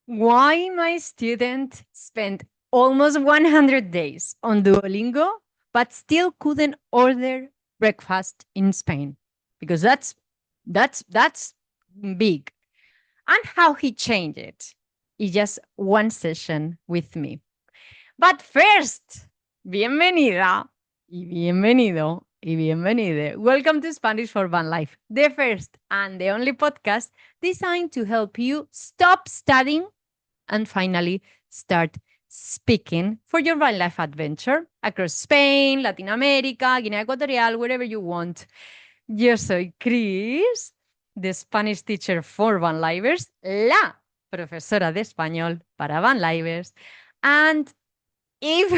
Why my student spent almost 100 days on Duolingo, but still couldn't order breakfast in Spain? Because that's big. And how he changed it is just one session with me. But first, bienvenida y bienvenido y bienvenide. Welcome to Spanish for VanLife, the first and the only podcast designed to help you stop studying and finally start speaking for your VanLife adventure across Spain, Latin America, Guinea Ecuatorial, wherever you want. Yo soy Chris, the Spanish teacher for VanLivers, la profesora de español para VanLivers, and if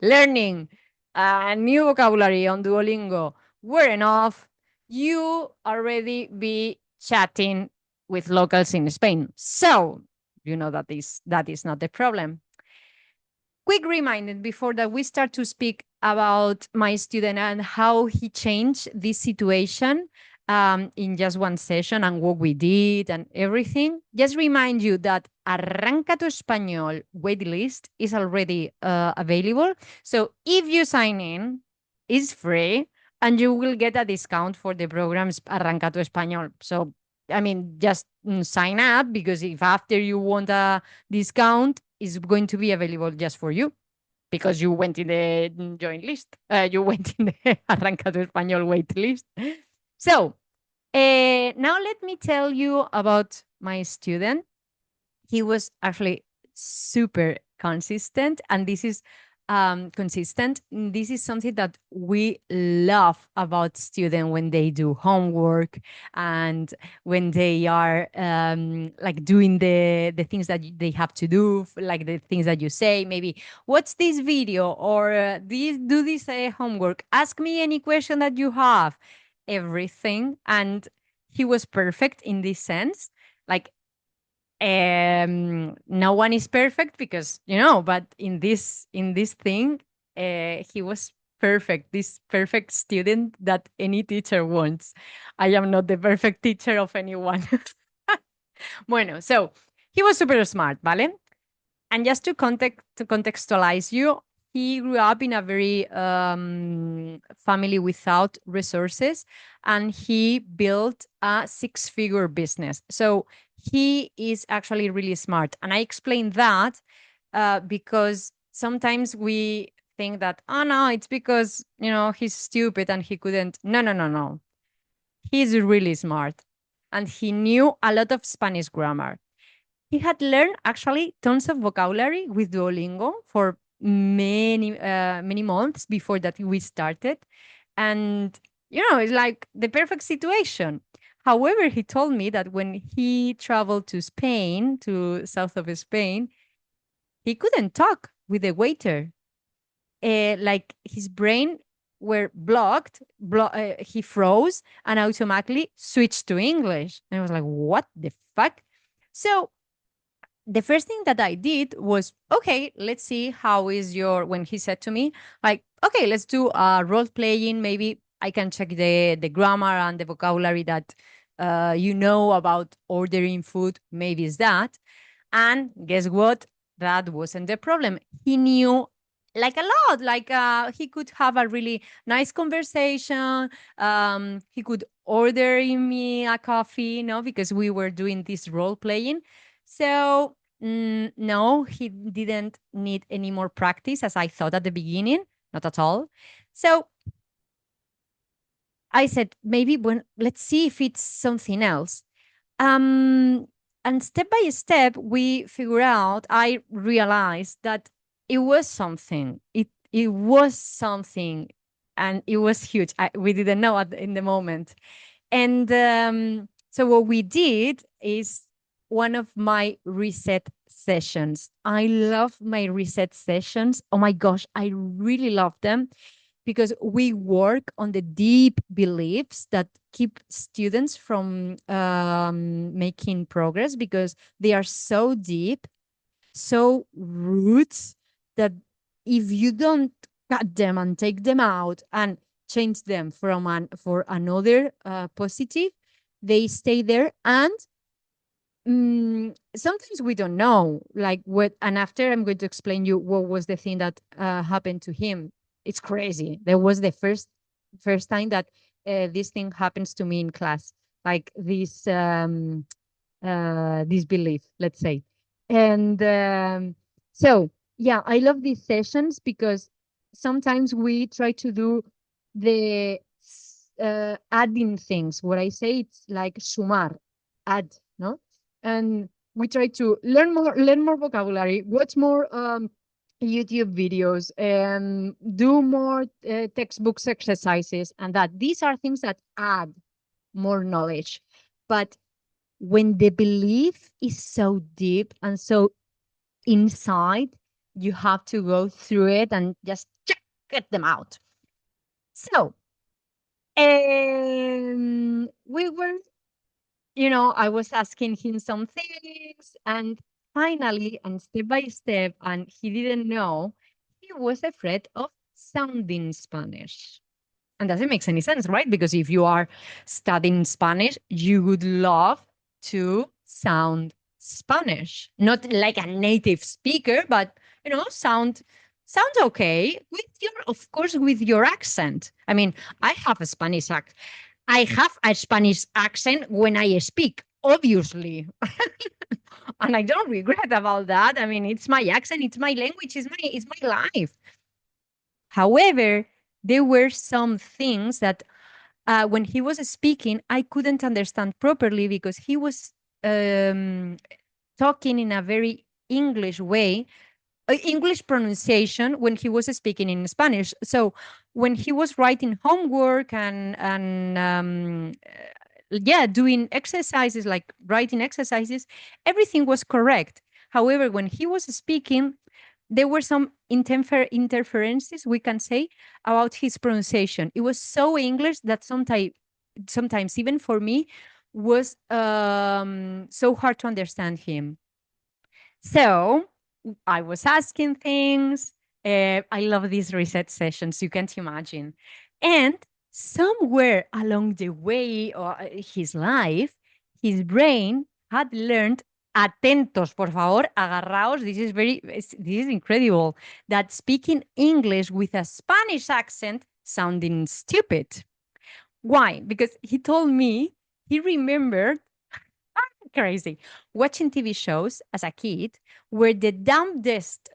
learning a new vocabulary on Duolingo were enough, you already be chatting with locals in Spain. So you know that is not the problem. Quick reminder before that we start to speak about my student and how he changed this situation in just one session and what we did and everything. Just remind you that Arranca tu Español waitlist is already available. So if you sign in, it's free and you will get a discount for the programs Arranca tu Español. So I mean, just sign up because if after you want a discount, it's going to be available just for you because you went in the joint list. You went in the Arranca tu Español wait list. So now let me tell you about my student. He was actually super consistent, and this is consistent. This is something that we love about students when they do homework and when they are like doing the things that they have to do, like the things that you say. Maybe watch this video or do this homework. Ask me any question that you have. Everything, and he was perfect in this sense. Like no one is perfect because but in this thing he was perfect, this perfect student that any teacher wants. I am not the perfect teacher of anyone. Bueno, so he was super smart, vale. And just to contextualize you, he grew up in a very family without resources, and he built a six-figure business. So he is actually really smart. And I explain that because sometimes we think that, oh no, it's because, he's stupid and he couldn't. No, no, no, no. He's really smart. And he knew a lot of Spanish grammar. He had learned actually tons of vocabulary with Duolingo for many months before that we started. And, it's like the perfect situation. However, he told me that when he traveled to Spain, to south of Spain, he couldn't talk with the waiter. Like his brain were blocked, he froze and automatically switched to English. And I was like, what the fuck? So the first thing that I did was, okay, let's see how is when he said to me, like, okay, let's do a role playing. Maybe I can check the grammar and the vocabulary that about ordering food. Maybe it's that. And guess what? That wasn't the problem. He knew like a lot, like he could have a really nice conversation. He could order me a coffee, because we were doing this role playing. So no, he didn't need any more practice as I thought at the beginning, not at all. So I said, maybe let's see if it's something else. Um, and step by step, I realized that it was something. It was something, and it was huge. We didn't know in the moment. And so what we did is one of my reset sessions. I love my reset sessions. Oh my gosh, I really love them because we work on the deep beliefs that keep students from making progress because they are so deep, so roots that if you don't cut them and take them out and change them for another positive, they stay there and sometimes we don't know, like what. And after I'm going to explain you what was the thing that happened to him. It's crazy. There was the first time that this thing happens to me in class, like this belief, let's say. And so, yeah, I love these sessions because sometimes we try to do the adding things. What I say, it's like sumar, add, no? And we try to learn more vocabulary, watch more YouTube videos, and do more textbooks exercises, and that these are things that add more knowledge. But when the belief is so deep and so inside, you have to go through it and just get them out. So, we were, I was asking him some things, and finally, and step by step, and he didn't know, he was afraid of sounding Spanish. And doesn't make any sense, right? Because if you are studying Spanish, you would love to sound Spanish, not like a native speaker, but sound okay with your, of course, with your accent. I mean, I have a I have a Spanish accent when I speak, obviously. And I don't regret about that. I mean, it's my accent, it's my language, it's my life. However, there were some things that when he was speaking, I couldn't understand properly because he was um, talking in a very English way, English pronunciation when he was speaking in Spanish. So when he was writing homework and doing exercises like writing exercises, everything was correct. However, when he was speaking, there were some interferences, we can say, about his pronunciation. It was so English that sometimes even for me was so hard to understand him. So I was asking things. I love these reset sessions, you can't imagine. And somewhere along the way of his life, his brain had learned, atentos, por favor, agarraos, this is incredible, that speaking English with a Spanish accent sounding stupid. Why? Because he told me he remembered, crazy, watching TV shows as a kid where the dumbest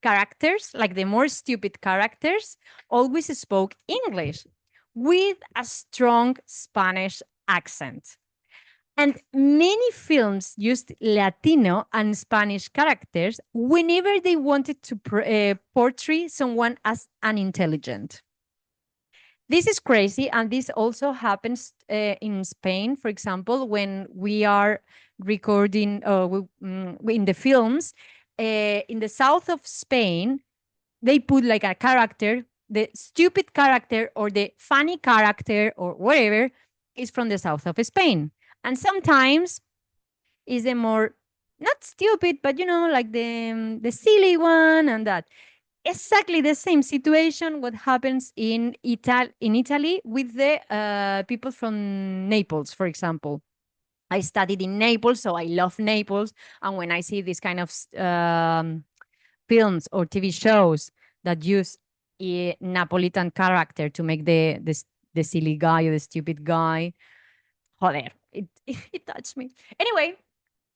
characters, like the more stupid characters, always spoke English with a strong Spanish accent. And many films used Latino and Spanish characters whenever they wanted to portray someone as unintelligent. This is crazy, and this also happens in Spain, for example, when we are recording in the films. In the south of Spain, they put like a character, the stupid character or the funny character or whatever is from the south of Spain. And sometimes is a more, not stupid, but like the silly one and that. Exactly the same situation what happens in Italy with the people from Naples, for example. I studied in Naples, so I love Naples. And when I see this kind of films or TV shows that use a Napolitan character to make the silly guy or the stupid guy, joder, it touched me. Anyway,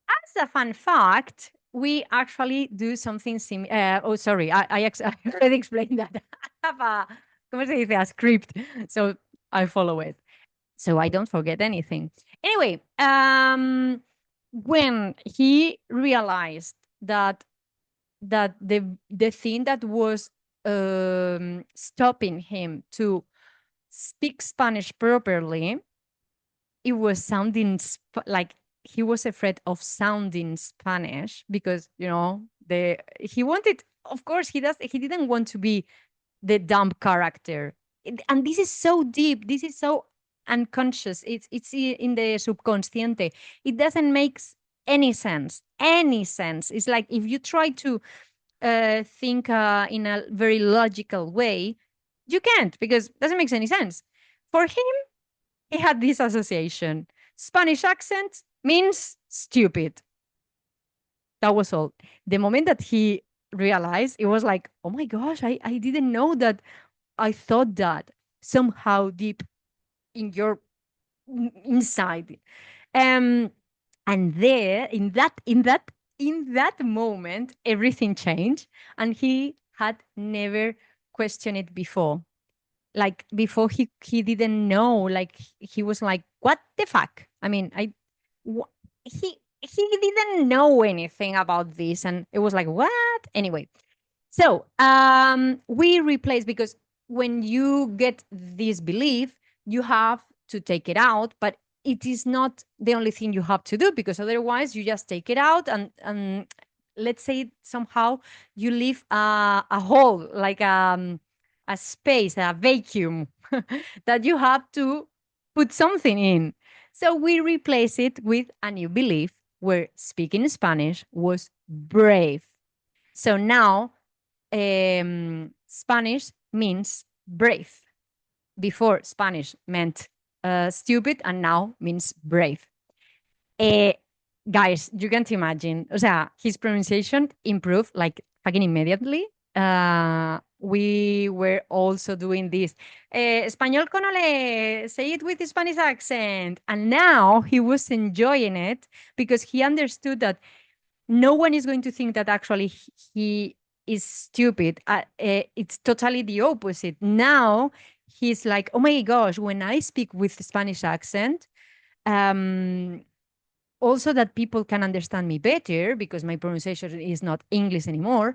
as a fun fact, we actually do something similar. Oh, sorry, I already explained that. I have ¿cómo se dice? A script, so I follow it, so I don't forget anything. Anyway, when he realized that the thing that was stopping him to speak Spanish properly, it was sounding like he was afraid of sounding Spanish because the he wanted, of course, he didn't want to be the dumb character. And this is so deep, this is so unconscious, it's in the subconsciente. It doesn't make any sense. It's like if you try to think in a very logical way, you can't, because it doesn't make any sense. For him, he had this association: Spanish accent, means stupid. That was all. The moment that he realized, it was like, oh my gosh, I didn't know that. I thought that somehow deep in your inside. Um, and there, in that moment, everything changed, and he had never questioned it before. Like before, he didn't know. Like he was like, "What the fuck?" I mean, he didn't know anything about this, and it was like, "What?" Anyway, so we replace, because when you get this belief, you have to take it out, but it is not the only thing you have to do, because otherwise you just take it out, and let's say somehow you leave a hole, like a space, a vacuum that you have to put something in. So we replace it with a new belief where speaking Spanish was brave. So now Spanish means brave. Before, Spanish meant stupid, and now means brave. Eh, Guys, you can't imagine. O sea, his pronunciation improved like fucking immediately. We were also doing this. Español con ole, say it with a Spanish accent. And now he was enjoying it because he understood that no one is going to think that actually he is stupid. It's totally the opposite. Now he's like, oh my gosh, when I speak with Spanish accent, um, also that people can understand me better because my pronunciation is not English anymore.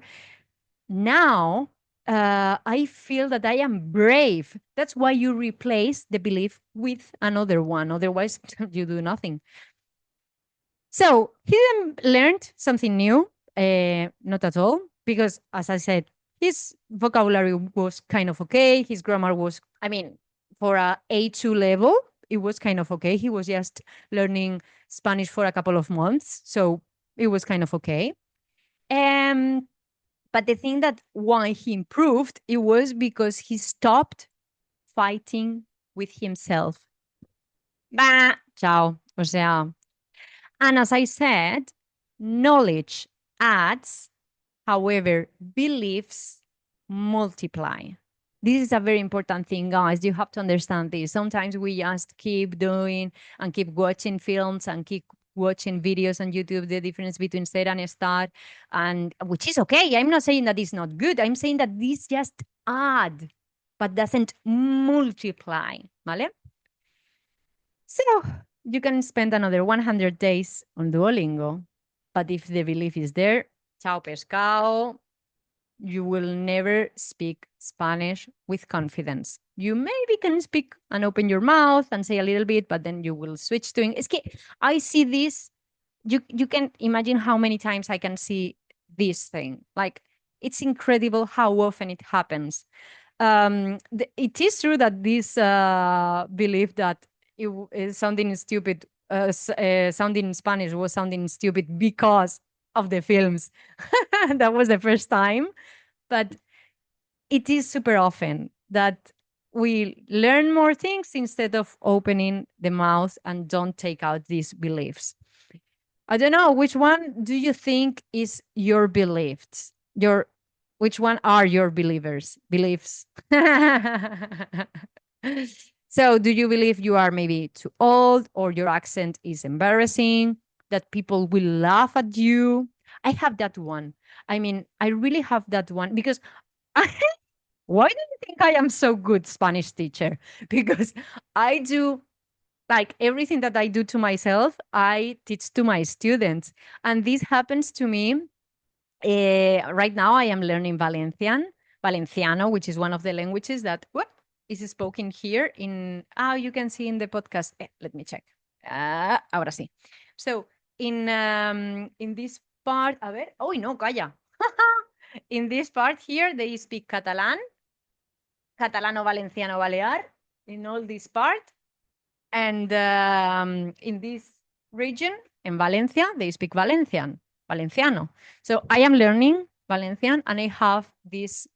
Now I feel that I am brave. That's why you replace the belief with another one. Otherwise, you do nothing. So he then learned something new, not at all, because as I said, his vocabulary was kind of okay. His grammar was, I mean, for a A2 level, it was kind of okay. He was just learning Spanish for a couple of months, so it was kind of okay. Um, but the thing that why he improved, it was because he stopped fighting with himself. Bah, ciao. O sea, and as I said, knowledge adds, however, beliefs multiply. This is a very important thing, guys. You have to understand this. Sometimes we just keep doing and keep watching films and keep watching videos on YouTube, the difference between ser and start, and which is okay. I'm not saying that it's not good. I'm saying that this just add, but doesn't multiply. ¿Vale? So you can spend another 100 days on Duolingo, but if the belief is there, chao pescado, you will never speak Spanish with confidence. You maybe can speak and open your mouth and say a little bit, but then you will switch to English. I see this. You can imagine how many times I can see this thing. Like it's incredible how often it happens. It is true that this belief that sounding stupid, sounding in Spanish was sounding stupid because of the films. That was the first time. But it is super often that we learn more things instead of opening the mouth and don't take out these beliefs. I don't know, which one do you think is your beliefs? Which one are your beliefs? So do you believe you are maybe too old, or your accent is embarrassing, that people will laugh at you? I have that one. I mean, I really have that one because why do you think I am so good Spanish teacher? Because I do, like, everything that I do to myself, I teach to my students. And this happens to me. Right now, I am learning Valenciano, which is one of the languages that is spoken here in, you can see in the podcast. Let me check. Ahora sí. So in this part, a ver, oh, no, calla. In this part here, they speak Catalan, Catalano, Valenciano, Balear, in all this part. And in this region, in Valencia, they speak Valenciano. So I am learning Valencian, and I have this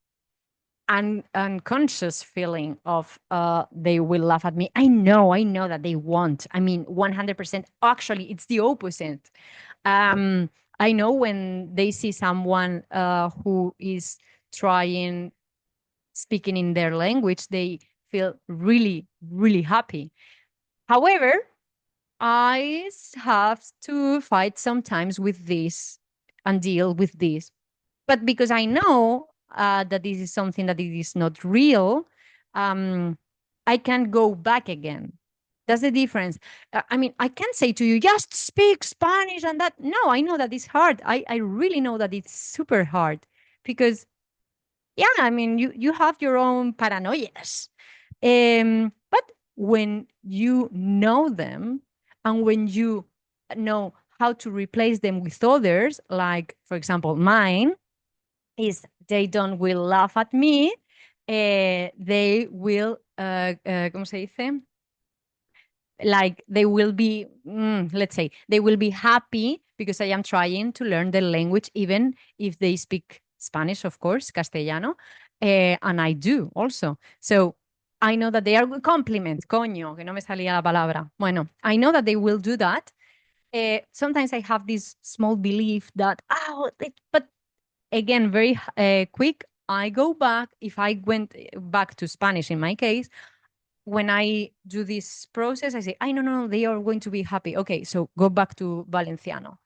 unconscious feeling of they will laugh at me. I know that they won't. I mean, 100%. Actually, it's the opposite. Um, I know when they see someone who is trying speaking in their language, they feel really, really happy. However, have to fight sometimes with this and deal with this. But because I know that this is something that it is not real, um, I can go back again. That's the difference. I mean, I can say to you, just speak Spanish and that. No, I know that it's hard. I really know that it's super hard because, yeah, I mean, you have your own paranoias. But when you know them and when you know how to replace them with others, like, for example, mine is they don't will laugh at me, they will, ¿cómo se dice? Like they will be, let's say, they will be happy because I am trying to learn the language, even if they speak Spanish, of course, Castellano, and I do also. So I know that they are compliments, coño, que no me salía la palabra. Bueno, I know that they will do that. Sometimes I have this small belief that, but again, very quick, I go back. If I went back to Spanish in my case, when I do this process, I say, I no, they are going to be happy. Okay, so go back to Valenciano.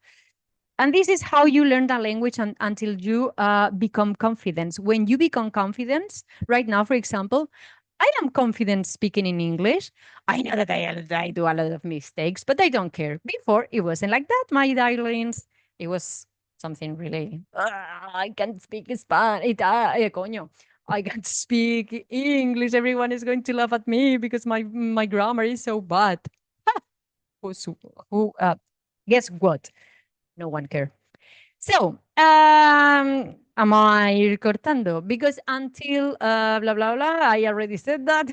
And this is how you learn the language until you become confident. When you become confident, right now, for example, I am confident speaking in English. I know that I do a lot of mistakes, but I don't care. Before, it wasn't like that, my darlings. It was something really, I can't speak Spanish. Coño. I can't speak English. Everyone is going to laugh at me because my grammar is so bad. Who's, who, guess what? No one cares. So, am I cortando? Because until blah, blah, blah, I already said that.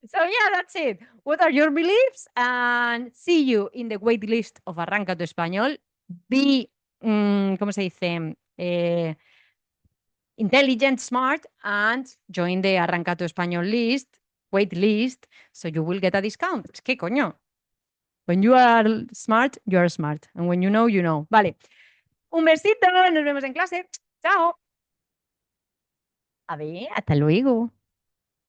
So, yeah, that's it. What are your beliefs? And see you in the wait list of Arranca tu Español. Be, ¿cómo se dice? Intelligent, smart, and join the Arranca tu Español list, wait list, so you will get a discount. ¿Qué coño? When you are smart, you are smart. And when you know, you know. Vale. Un besito, nos vemos en clase. Chao. A ver, hasta luego.